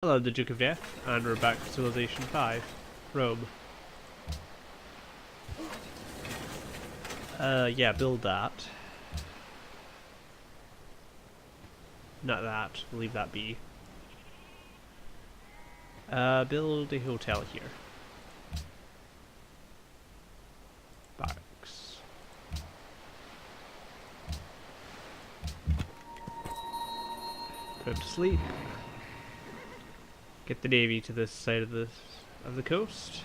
Hello, the Duke of Death, and we're back to Civilization 5, Rome. Yeah, build that. Not that, we'll leave that be. Build a hotel here. Barracks. Put him to sleep. Get the navy to this side of the coast.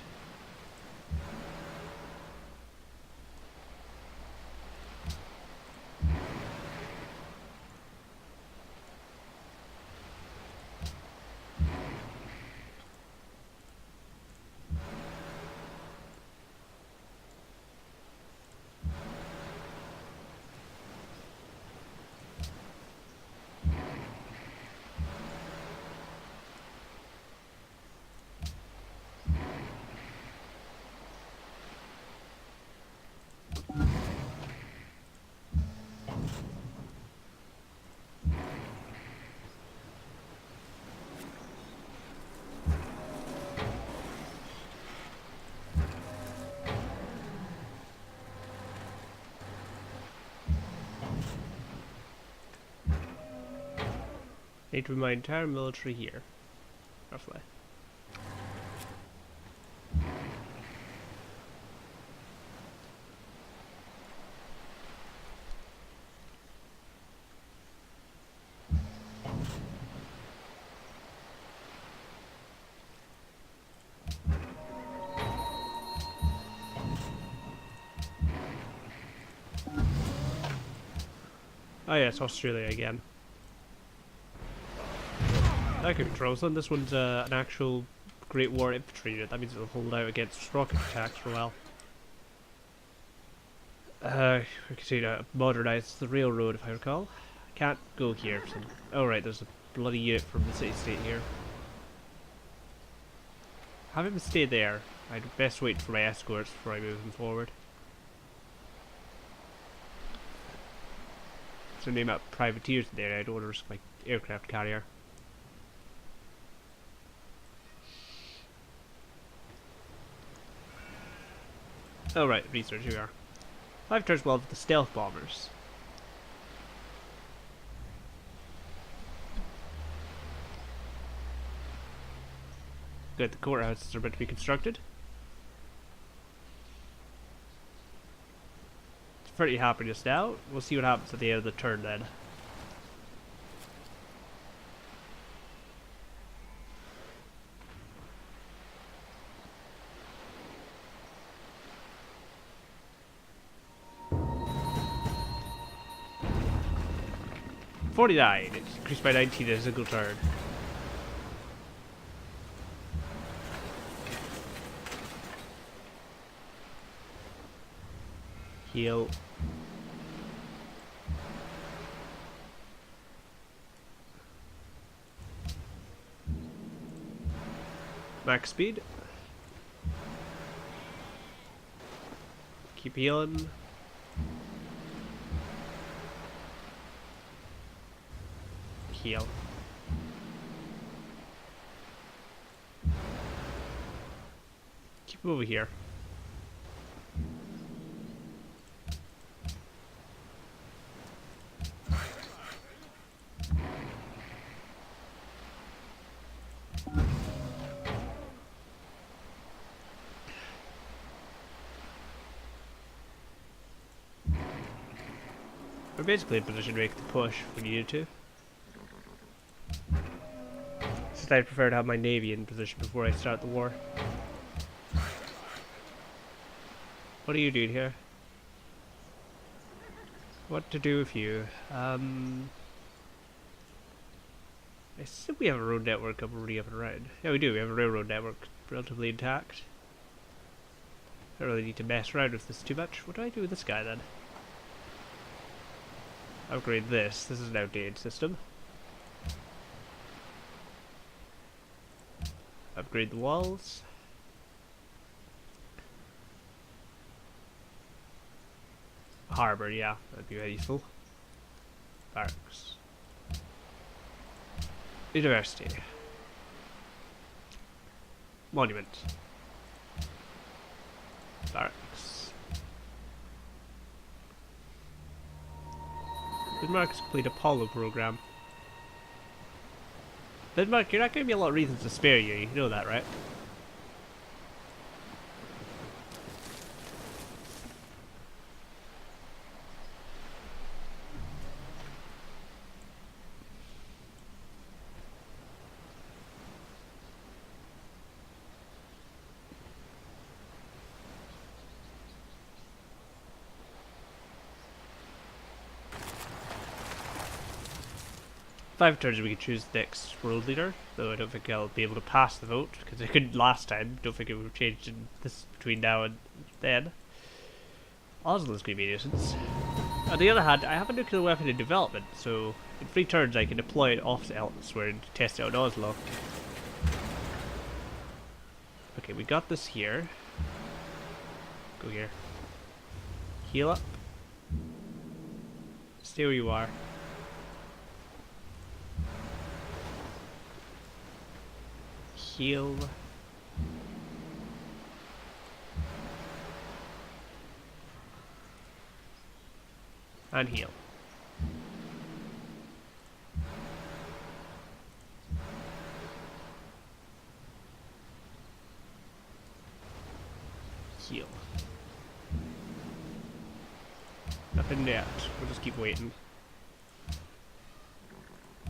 Need to put my entire military here, roughly. Oh yes, Australia again. I can control some. This one's an actual Great War infantry unit. That means it'll hold out against rocket attacks for a while. We continue to modernize the railroad, if I recall. Can't go here. So, oh right, there's a bloody unit from the city-state here. Have him stay there. I'd best wait for my escorts before I move him forward. So name out privateers there. I don't want to risk my aircraft carrier. Oh right, research, here we are. 5 turns well with the stealth bombers. Good, the courthouses are about to be constructed. It's pretty happy just now. We'll see what happens at the end of the turn then. $49. It's increased by 19 in a single turn. Heal. Max speed. Keep healing. Heal. Keep him over here. We're basically in position to make the push if we needed to. Since I'd prefer to have my navy in position before I start the war. What are you doing here? What to do with you? I assume we have a road network up already up and around. Yeah, we do. We have a railroad network relatively intact. I don't really need to mess around with this too much. What do I do with this guy then? Upgrade this. This is an outdated system. Upgrade the walls. Harbor, yeah, that'd be very useful. Barracks. University. Monument. Barracks. Bismarck's complete Apollo program. Bismarck, you're not giving me a lot of reasons to spare you. You know that, right? Five turns we can choose the next world leader, though I don't think I'll be able to pass the vote because I couldn't last time. Don't think it would have changed in this between now and then. Oslo's going to be a nuisance. On the other hand, I have a nuclear weapon in development, so in 3 turns I can deploy it off to elsewhere and test it on Oslo. Okay, we got this here. Go here. Heal up. Stay where you are. Heal. And heal. Heal. Nothing yet. We'll just keep waiting.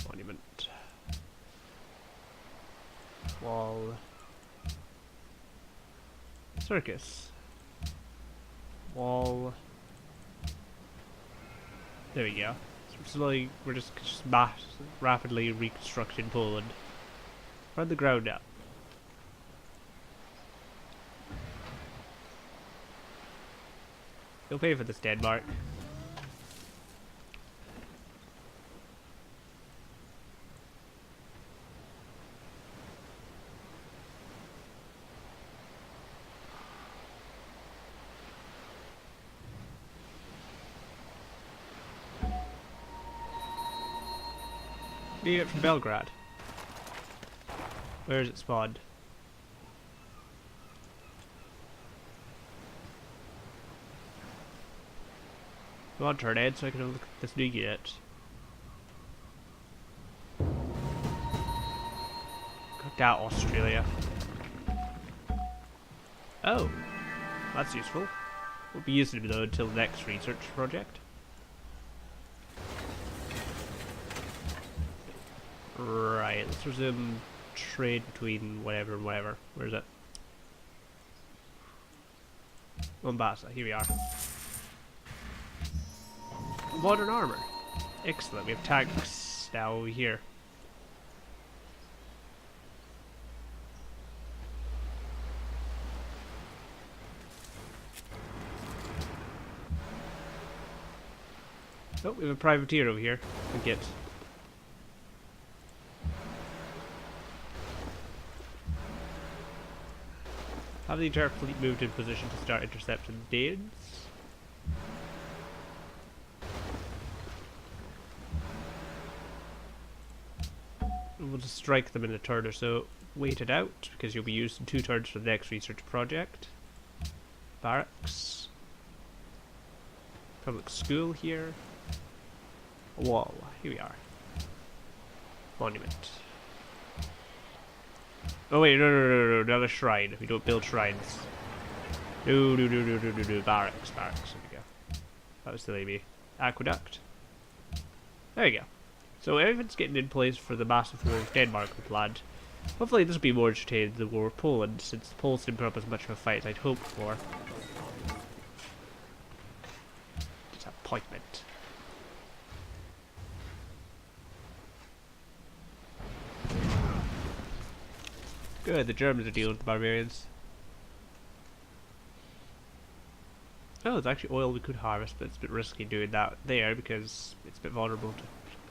Monument. Wall. Circus. Wall. There we go. So we're just rapidly reconstructing Poland. We're on the ground now. You'll pay for this, Denmark. Need it from Belgrade. Where is it spawned? Come on, turn Ed, so I can look at this new unit. Got that, Australia. Oh, that's useful. Won't be using it though until the next research project. Right, let's resume trade between whatever and whatever. Where is it? Mombasa, here we are. Modern armor. Excellent, we have tanks now here. Oh, we have a privateer over here. We get. Have the entire fleet moved in position to start intercepting the Danes? We'll just strike them in a turn or so. Wait it out, because you'll be used in 2 turns for the next research project. Barracks. Public school here. A wall. Here we are. Monument. Oh wait, no, not a shrine. We don't build shrines. No. Barracks. There we go. That was silly me. Aqueduct. There we go. So everything's getting in place for the massive war with Denmark we planned. Hopefully this will be more entertaining than the war with Poland, since the Poles didn't put up as much of a fight as I'd hoped for. Disappointment. Good, the Germans are dealing with the barbarians. Oh, there's actually oil we could harvest, but it's a bit risky doing that there because it's a bit vulnerable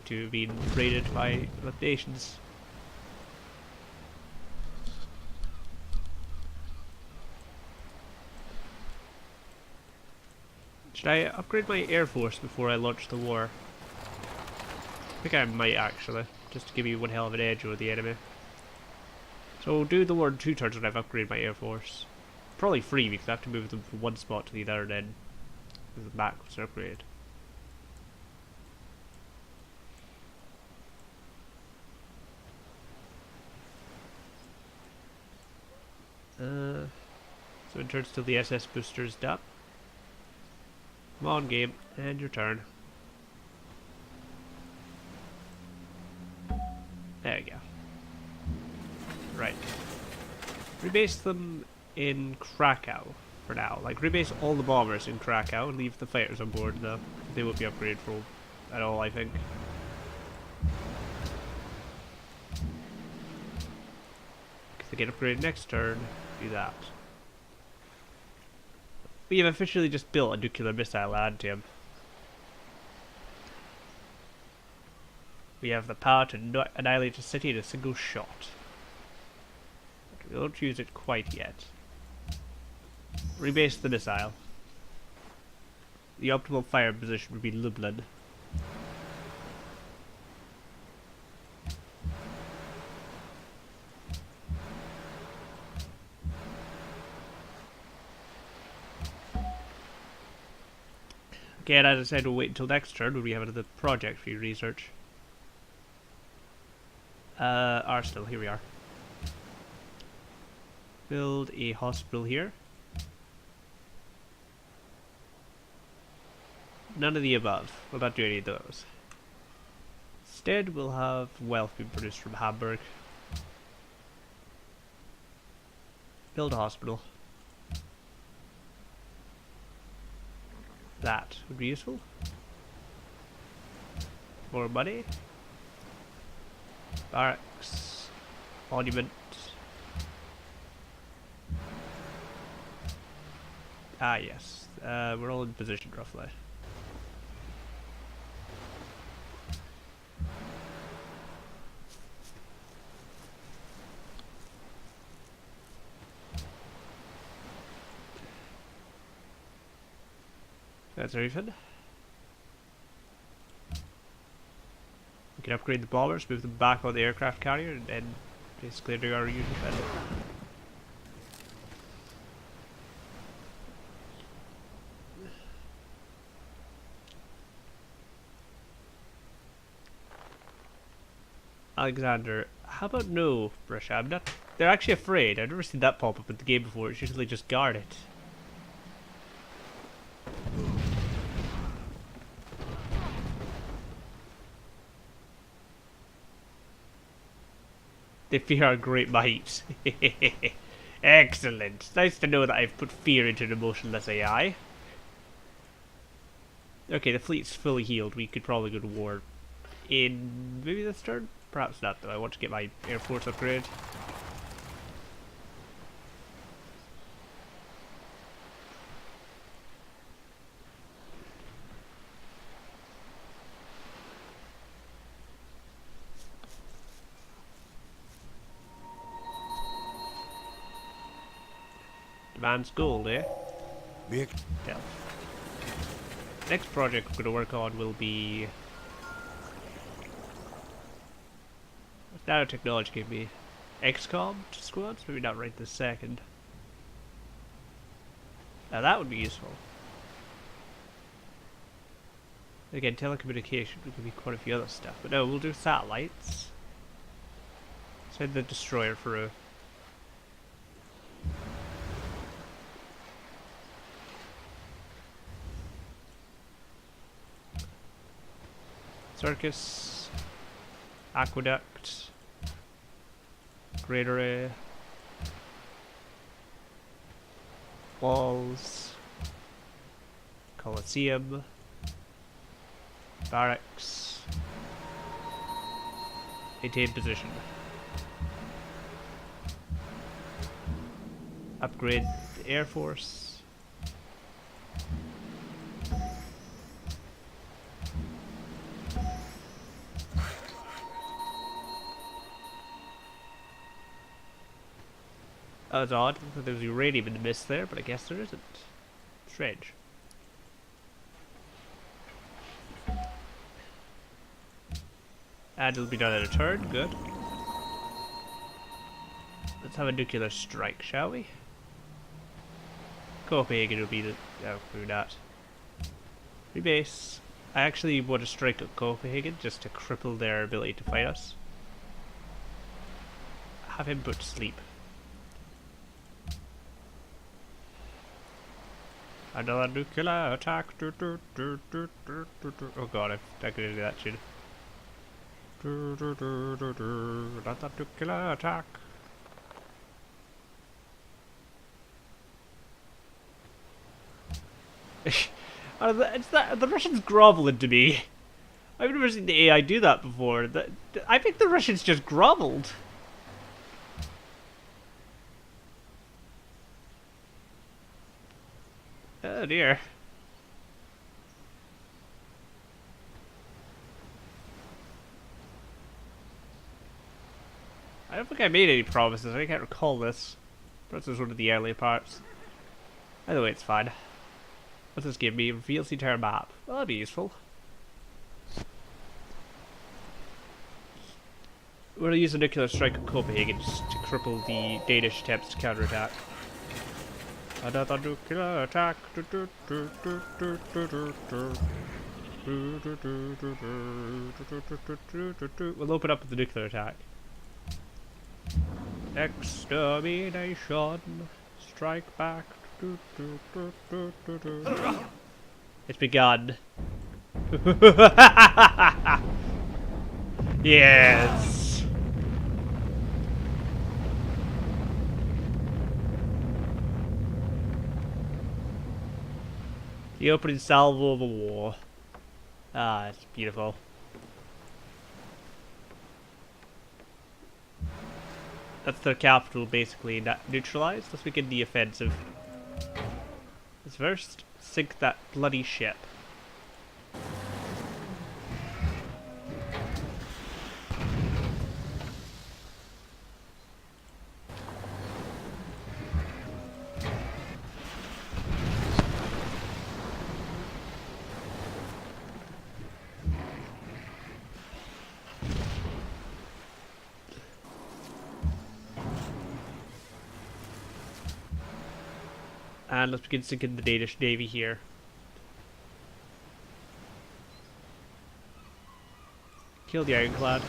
to being raided by nations. Should I upgrade my air force before I launch the war? I think I might actually, just to give you one hell of an edge over the enemy. So we'll do the 1 or 2 turns when I've upgraded my Air Force. Probably 3 because I have to move them from one spot to the other and then move them back once they're upgraded. So in turns till the SS booster's done. Come on, game, and your turn. There you go. Right. Rebase them in Krakow for now. Like, rebase all the bombers in Krakow and leave the fighters on board, though. They won't be upgraded for at all, I think. If they get upgraded next turn, do that. We have officially just built a nuclear missile add him. We have the power to annihilate a city in a single shot. But we won't use it quite yet. Rebase the missile. The optimal fire position would be Lublin. Again, as I said, we'll wait until next turn when we have another project for you to research. Arsenal, here we are. Build a hospital here. None of the above. We'll not do any of those. Instead, we'll have wealth being produced from Hamburg. Build a hospital. That would be useful. More money. Barracks. Monument. Ah, yes. We're all in position, roughly. That's everything. We can upgrade the bombers, move them back on the aircraft carrier, and then basically do our usual thing. Alexander, how about no, Russia? I'm not. They're actually afraid. I've never seen that pop up in the game before. It's usually just guard it. They fear our great might. Excellent. Nice to know that I've put fear into an emotionless AI. Okay, the fleet's fully healed. We could probably go to war in maybe this turn? Perhaps not, though. I want to get my Air Force upgrade. Demands gold, eh? Big. Yeah. Next project we're going to work on will be... What nanotechnology give me? XCOM squads? Maybe not right this second. Now that would be useful. Again, telecommunication would give me quite a few other stuff. But no, we'll do satellites. Send the destroyer for a... Circus, Aqueduct, Great Array, Walls, Colosseum, Barracks, maintain position, upgrade the Air Force. That was odd. I thought there was uranium in the mist there, but I guess there isn't. Strange. And it'll be done in a turn. Good. Let's have a nuclear strike, shall we? Copenhagen will be the... Oh, maybe not. Rebase. I actually want to strike at Copenhagen just to cripple their ability to fight us. Have him put to sleep. Another nuclear attack. Oh god, I'm not gonna do that shit. Another nuclear attack. The Russians groveling to me. I've never seen the AI do that before. I think the Russians just groveled. Oh dear. I don't think I made any promises. I can't recall this. Perhaps it was one of the early parts. Either way, it's fine. What's this give me? Reveals the entire map. Well, that'd be useful. We're gonna use a nuclear strike at Copenhagen just to cripple the Danish attempts to counterattack. Another nuclear attack. We'll open up with the nuclear attack. Extermination. Strike back. It's begun. Yes. The opening salvo of the war. Ah, it's beautiful. That's their capital basically neutralized. Let's begin the offensive. Let's first sink that bloody ship. And let's begin sinking the Danish Navy here. Kill the Ironclad.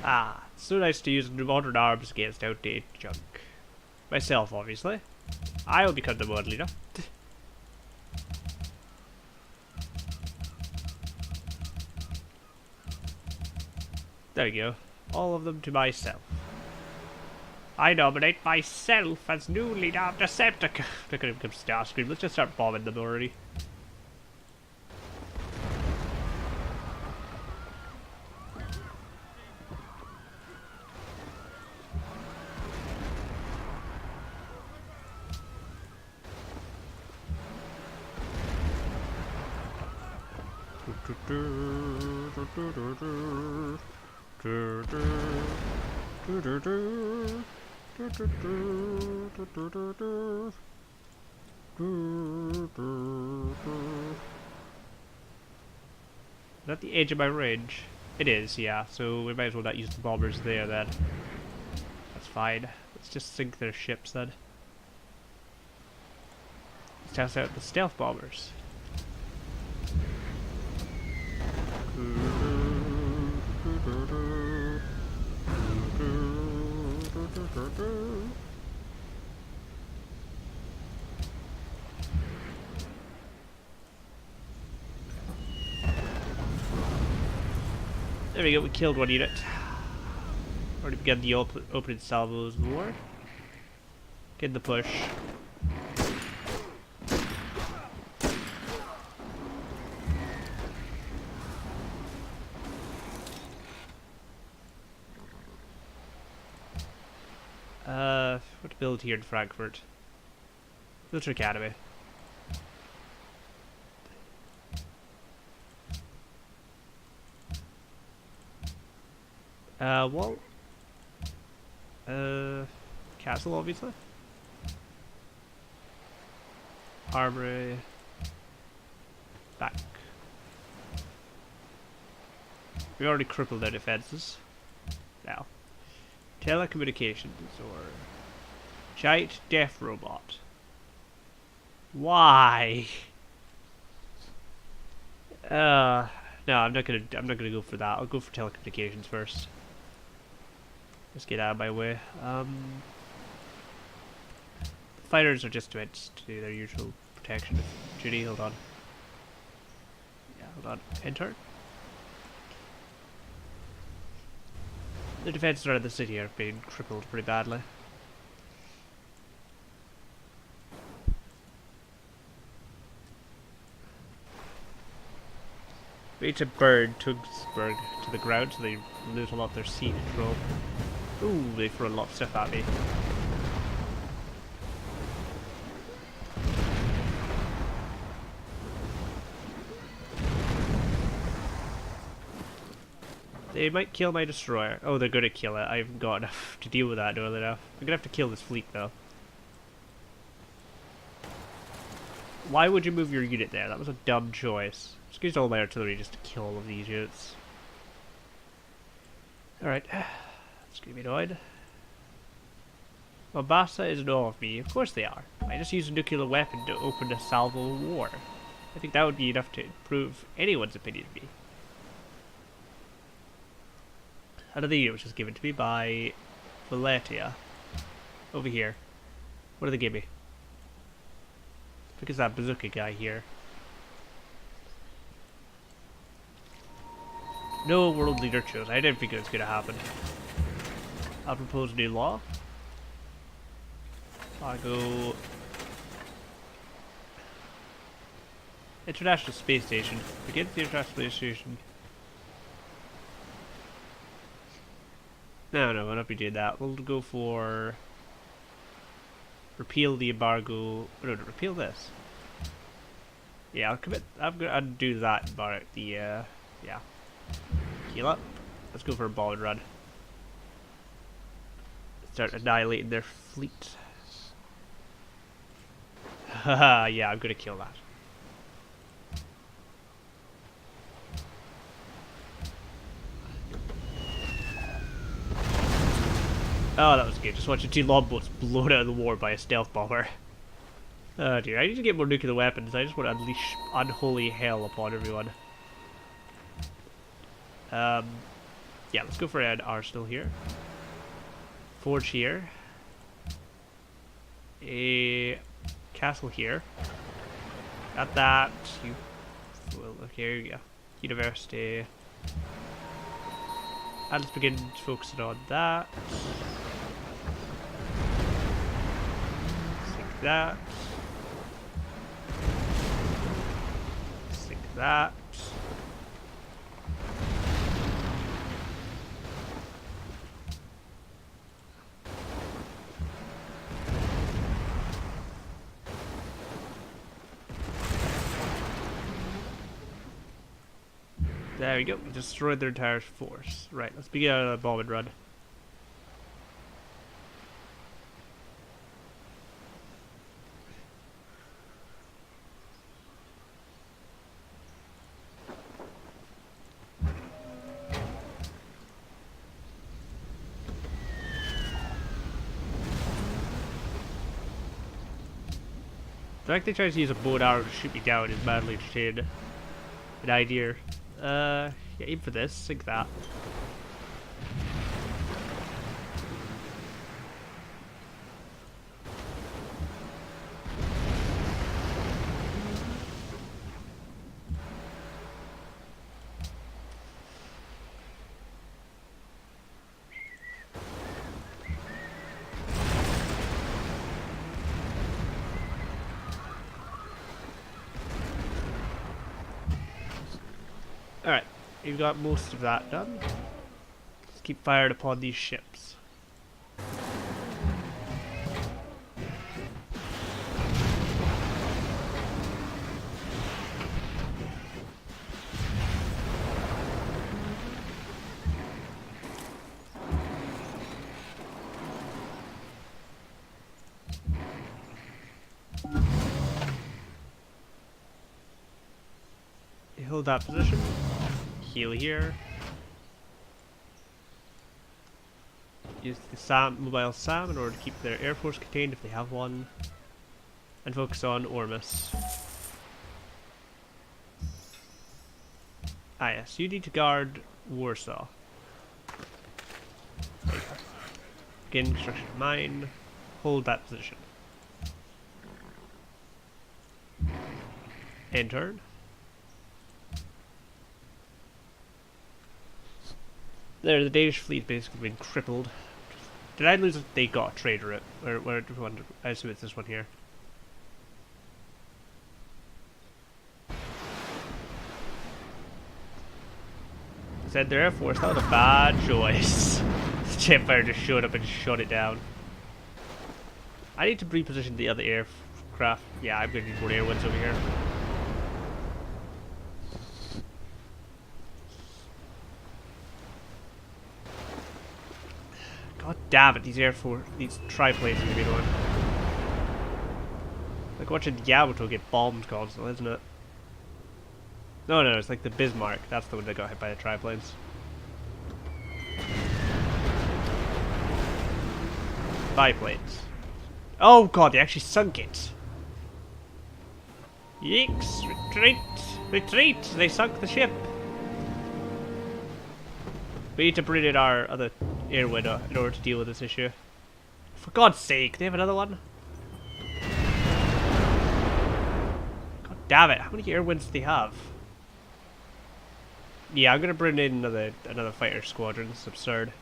Ah, so nice to use modern arms against outdated junk. Myself, obviously. I will become the world leader. There we go. All of them to myself. I nominate myself as new leader of Decepticons. They're gonna become Starscream. Let's just start bombing them already. Is that the edge of my range? It is, yeah, so we might as well not use the bombers there then. That's fine. Let's just sink their ships then. Let's test out the stealth bombers. There we go, we killed one unit. Already begun the opening salvos of the war. Get the push. What to build here in Frankfurt? Military Academy. Well, Castle, obviously. Armory. Back. We already crippled their defenses. Now. Telecommunications or giant death robot. Why? No, I'm not gonna go for that. I'll go for telecommunications first. Let's get out of my way. Fighters are just meant to do their usual protection duty. Hold on. Yeah, hold on. Enter. The defenses around the city are being crippled pretty badly. We need to burn Tugsburg to the ground so they lose a lot of their sea control. Ooh, they throw a lot of stuff at me. They might kill my destroyer. Oh, they're gonna kill it. I haven't got enough to deal with that early enough. I'm gonna have to kill this fleet though. Why would you move your unit there? That was a dumb choice. Just used all my artillery just to kill all of these units. Alright. It's gonna be annoyed. Mombasa is north of me. Of course they are. I just used a nuclear weapon to open a salvo war. I think that would be enough to improve anyone's opinion of me. Another unit which was given to me by Valetia. Over here. What do they give me? Because that bazooka guy here. No world leader chose. I didn't think it was going to happen. I'll propose new law. I'll go... International Space Station. Begin the International Space Station. No, we'll not be doing that. We'll go for... Repeal the embargo... No, repeal this. Yeah, I'll commit... I'm gonna undo that embargo. Yeah. Heal up. Let's go for a ball and run. Start annihilating their fleet. Haha, yeah, I'm gonna kill that. Oh, that was good. Just watching two longboats blown out of the war by a stealth bomber. Oh dear, I need to get more nuclear weapons. I just want to unleash unholy hell upon everyone. Yeah, let's go for an arsenal here. Forge here. A castle here. Got that. Well, okay, here you go. University. And let's begin focusing on that. Sink that. Sink that. There we go. We destroyed their entire force. Right, let's begin a bomb and run. The fact they try to use a bow and arrow to shoot me down is madly entertaining. An idea. Yeah, aim for this, sink that. Alright, you've got most of that done. Let's keep firing upon these ships. hold that position. Heal here. Use the mobile SAM in order to keep their air force contained if they have one. And focus on Ormus. Ah yes, you need to guard Warsaw. There you go. Begin construction of mine. Hold that position. End turn. There, the Danish fleet basically been crippled. Did I lose it? They got a trade route. Where I assume it's this one here. Said their air force, that was a bad choice. The Jetfire just showed up and shut it down. I need to reposition the other aircraft. Yeah, I'm gonna need more air winds over here. God damn it, these these triplanes are gonna be annoying. Like watching Yamato get bombed constantly, isn't it? No, it's like the Bismarck. That's the one that got hit by the triplanes. Biplanes. Oh god, they actually sunk it. Yikes! Retreat! Retreat! They sunk the ship. We need to bring in our other air window in order to deal with this issue. For God's sake, they have another one? God damn it, how many air winds do they have? Yeah, I'm gonna bring in another fighter squadron. It's absurd.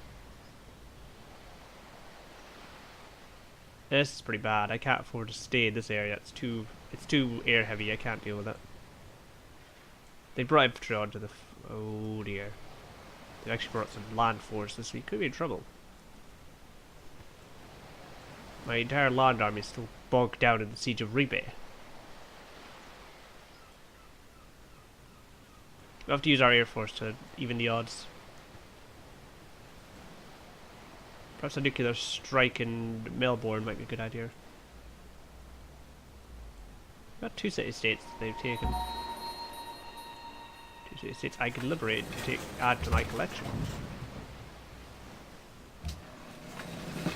This is pretty bad. I can't afford to stay in this area. It's too air heavy. I can't deal with it. They brought infantry onto the. Oh dear. They actually brought some land force this week. Could be in trouble. My entire land army is still bogged down in the siege of Ribe. We'll have to use our air force to even the odds. Perhaps a nuclear strike in Melbourne might be a good idea. Got 2 city-states that they've taken. 2 city-states I can liberate to add to my collection.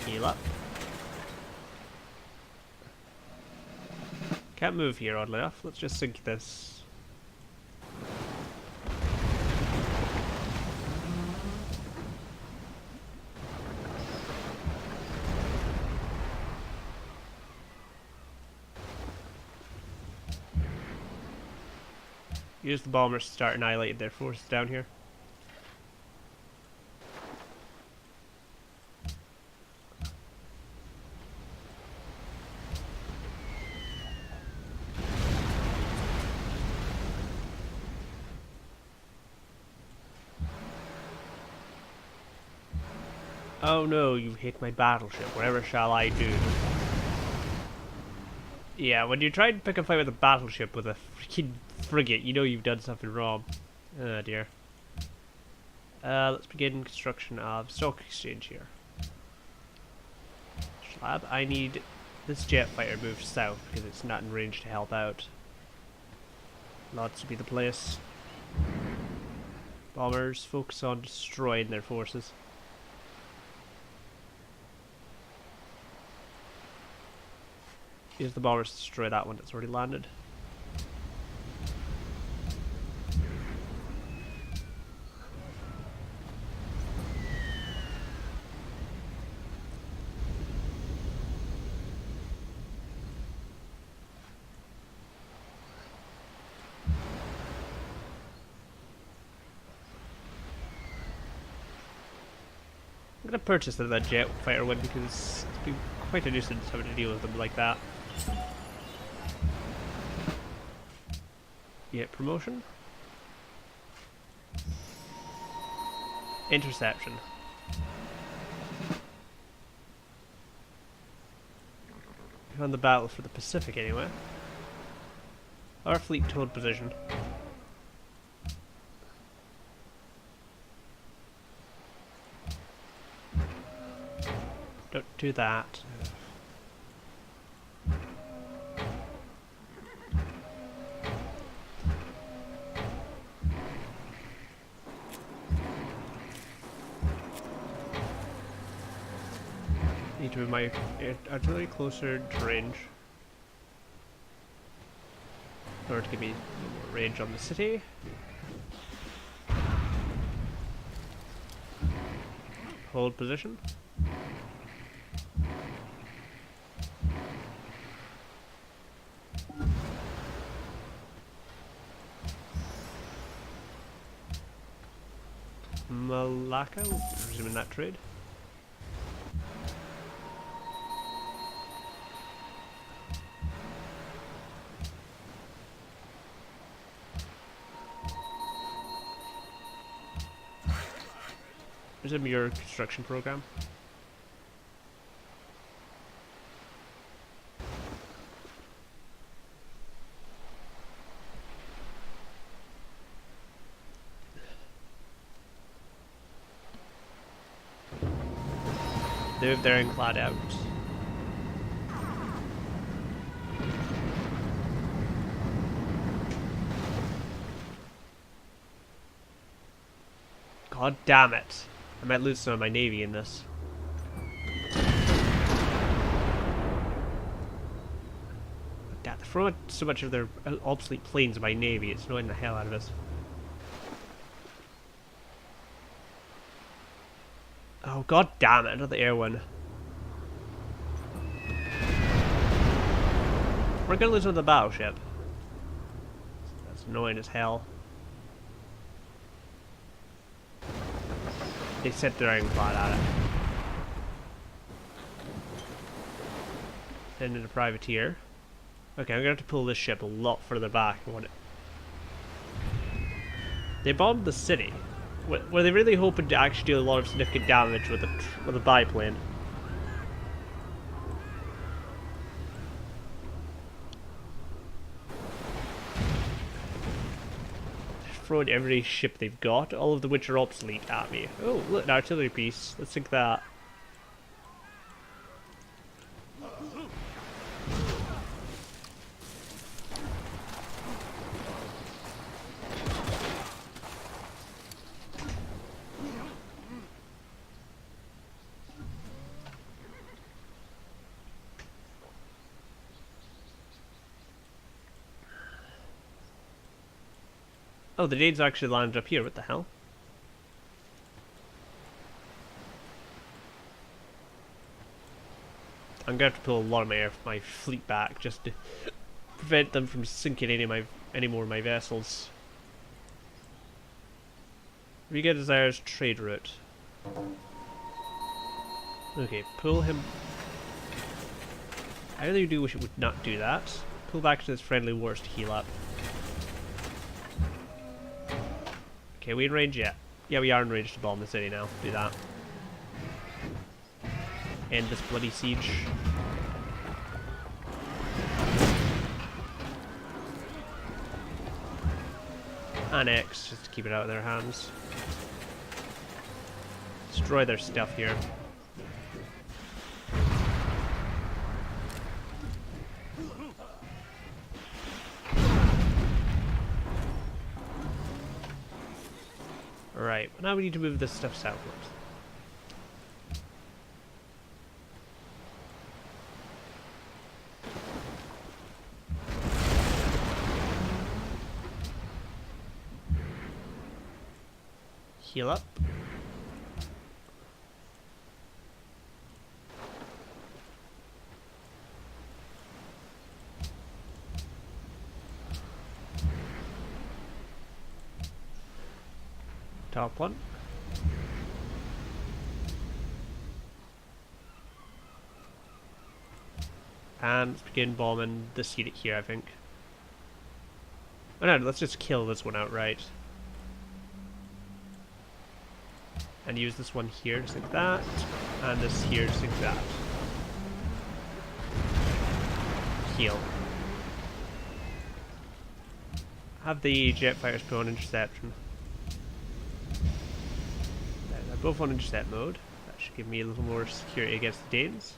Heal up. Can't move here, oddly enough. Let's just sink this. Use the bombers to start annihilating their forces down here. Oh no, you hit my battleship. Whatever shall I do? Yeah, when you try and pick a fight with a battleship with a freaking frigate, you know you've done something wrong. Oh dear. Let's begin construction of stock exchange here. Schlab, I need this jet fighter moved south because it's not in range to help out. Lots to be the place. Bombers, focus on destroying their forces. Use the bombers to destroy that one that's already landed. I'm gonna purchase that jet fighter one because it's been quite a nuisance having to deal with them like that. Yeah, promotion. Interception. We're on the battle for the Pacific anyway. Our fleet to hold position. Don't do that. Need to move my artillery closer to range. In order to give me a little more range on the city. Hold position. Malacca, resuming that trade. Resume your construction program. They have their ironclad out. God damn it. I might lose some of my navy in this. They're throwing so much of their obsolete planes in my navy, it's annoying the hell out of us. Oh god damn it, another air one. We're gonna lose another battleship. That's annoying as hell. They sent their ironclad at it. Send in a privateer. Okay, I'm gonna have to pull this ship a lot further back. They bombed the city. Were they really hoping to actually do a lot of significant damage with a biplane? They're throwing every ship they've got, all of which are obsolete, at me. Oh, look, an artillery piece. Let's sink that. Oh, the Danes actually landed up here. What the hell? I'm gonna have to pull a lot of my fleet back just to prevent them from sinking any more of my vessels. Riga desires trade route. Okay, pull him. I really do wish it would not do that. Pull back to this friendly wars to heal up. Okay, we in range yet? Yeah, we are in range to bomb the city now. Do that. End this bloody siege. Annex, just to keep it out of their hands. Destroy their stuff here. Alright, now we need to move this stuff southwards. Heal up. Top one. And let's begin bombing this unit here, I think. Oh no, let's just kill this one outright. And use this one here to sink that, and this here to sink that. Heal. Have the jet fighters put on interception. They're both on intercept mode. That should give me a little more security against the Danes.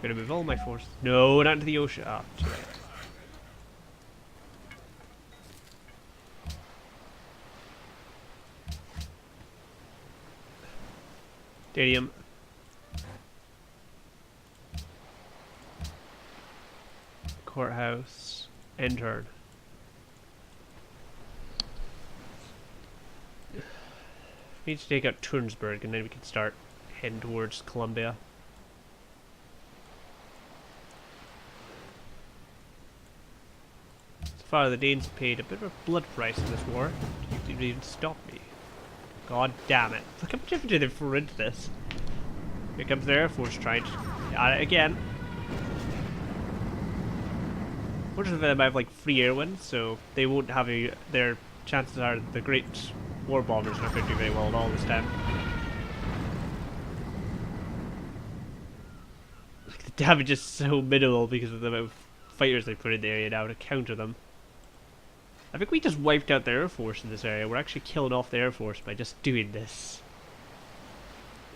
Gonna move all my forces. No, not into the ocean. Ah, too late. Stadium. Courthouse. End turn. We need to take out Turnsburg and then we can start heading towards Columbia. So far the Danes have paid a bit of a blood price in this war. You didn't even stop me. God damn it. Look how much infantry they've thrown into this. Here comes their Air Force trying to at it again. Fortunately, they might have like free air wins, so they won't have their chances are the great war bombers are not going to do very well at all this time. Like, the damage is so minimal because of the amount of fighters they put in the area now to counter them. I think we just wiped out the Air Force in this area. We're actually killing off the Air Force by just doing this.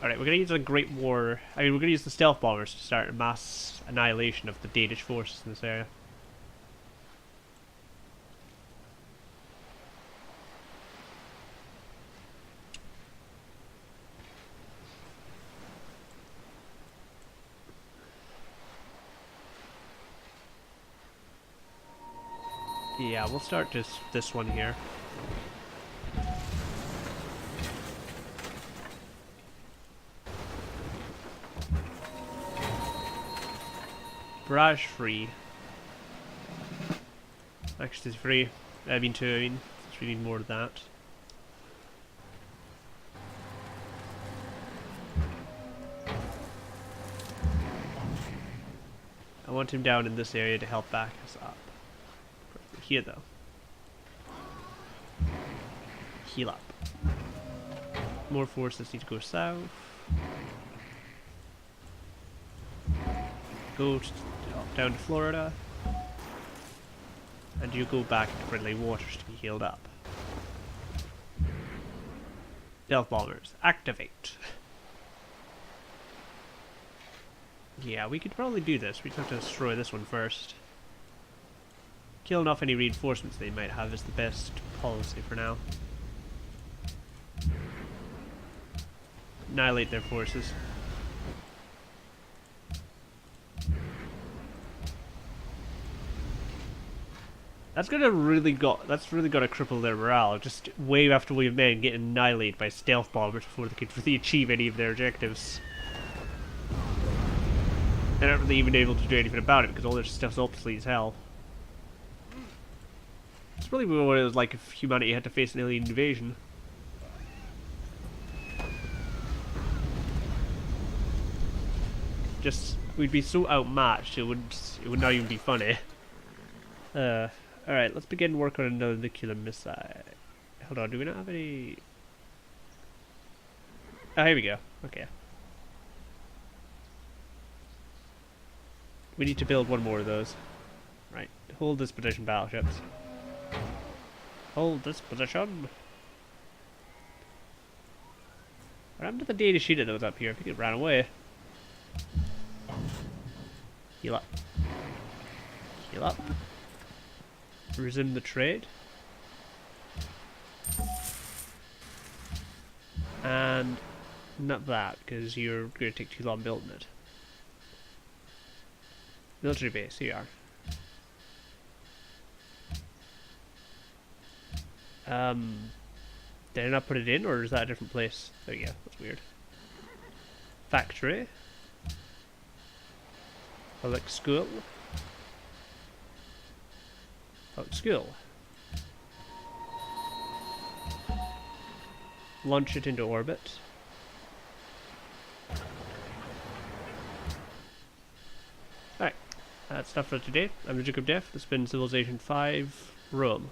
Alright, we're going to use the Great War. I mean, we're going to use the stealth bombers to start a mass annihilation of the Danish forces in this area. Yeah, we'll start this one here. Barrage free. Actually, it's free. I mean, we need more of that. I want him down in this area to help back us up. Here though. Heal up. More forces need to go south. Go down to Florida. And you go back to friendly waters to be healed up. Stealth bombers, activate. Yeah, we could probably do this. We just have to destroy this one first. Killing off any reinforcements they might have is the best policy for now. Annihilate their forces. That's really got to cripple their morale. Just wave after wave of men getting annihilated by stealth bombers before they could really achieve any of their objectives. They're not really even able to do anything about it because all their stuff's obsolete as hell. It's really what it was like if humanity had to face an alien invasion. Just, we'd be so outmatched, it would not even be funny. Alright, let's begin work on another nuclear missile. Hold on, do we not have any... Oh, here we go. Okay. We need to build one more of those. Right, hold this position, battleships. Hold this position. What happened to the data sheet that was up here? I think it ran away. Heal up. Heal up. Resume the trade. And not that, because you're going to take too long building it. Military base, here you are. Did I not put it in, or is that a different place? There you go, that's weird. Factory. Public school. Public school. Launch it into orbit. Alright, that's stuff for today. I'm the Duke of Death. This has been Civilization 5 Rome.